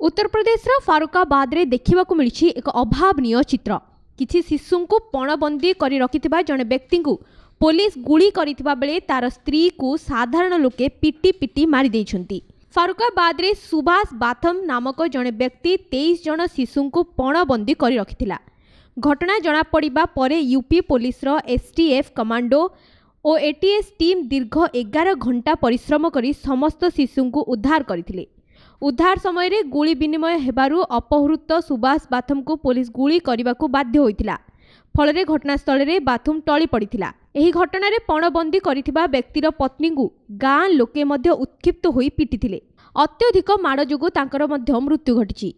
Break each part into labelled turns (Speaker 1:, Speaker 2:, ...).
Speaker 1: उत्तर प्रदेश फारुकाबाद रे देखा मिली एक अभावनीय चित्र। किछि शिशु को पणबंदी कर रखिथिबा जने व्यक्ति को पुलिस गुली करिथिबा बेले तार स्त्री को साधारण लोके पिटी पिटी मारी देइछंती। फारुकाबाद रे सुभाष बाथम नामक जने व्यक्ति 23 जन शिशु को पणबंदी कर रखिथिला। घटना जना पड़िबा परे यूपी पुलिस रो एसटीएफ कमांडो और एटीएस टीम दीर्घ 11 घंटा परिश्रम करी समस्त शिशु को उद्धार करथिले। उद्धार समय रे गुली विनिमय हेबारु अपहृत सुभाष बाथम को पुलिस गुली करने बाध्य होइतिला। फल घटनास्थल रे बाथम टली पड़िथिला। एही घटना रे पणबंदी करिथिबा व्यक्तिर पत्नी को गाँ लोके मध्य उत्क्षिप्त होई पिटिथिले। अत्यधिक माड़ जोगु तांकर मध्य मृत्यु घटिछि।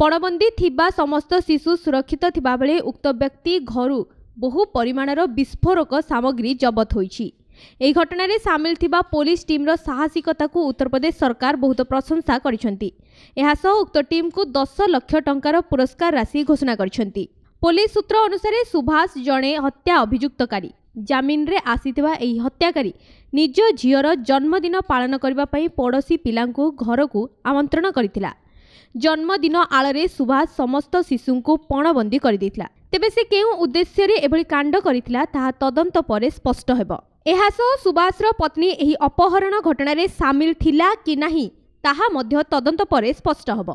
Speaker 1: पणबंदी थिबा समस्त शिशु सुरक्षित थिबा बेले उक्त व्यक्ति घरु बहु परिमाणर विस्फोरक सामग्री जबत होइछि। एही घटना रे सामिल थिबा पुलिस टीम रो साहसिकता को उत्तर प्रदेश सरकार बहुत प्रशंसा करिसेंती। एहा सह उक्त टीम को 10 लाख टंकार पुरस्कार राशि घोषणा करिसेंती। पुलिस सूत्र अनुसार सुभाष जणे हत्या अभियुक्तकारी। जामिन रे आसीथिबा एही हत्याकारी निज झियर जन्मदिन पालन करबा पई पड़ोसी पिलांको घर को आमंत्रण करथिला। जन्मदिन आଳରେ सुभाष समस्त शिशु को पणबंदी कर देथिला। तेबे से केउ उद्देश्य रे एभली कांड करिथिला ताहा तदंत परे स्पष्ट हेबो। एहासह सुभाष पत्नी एही अपहरण घटना रे सामिल थिला कि नाही ताहा मध्य तदंत परे स्पष्ट हेबो।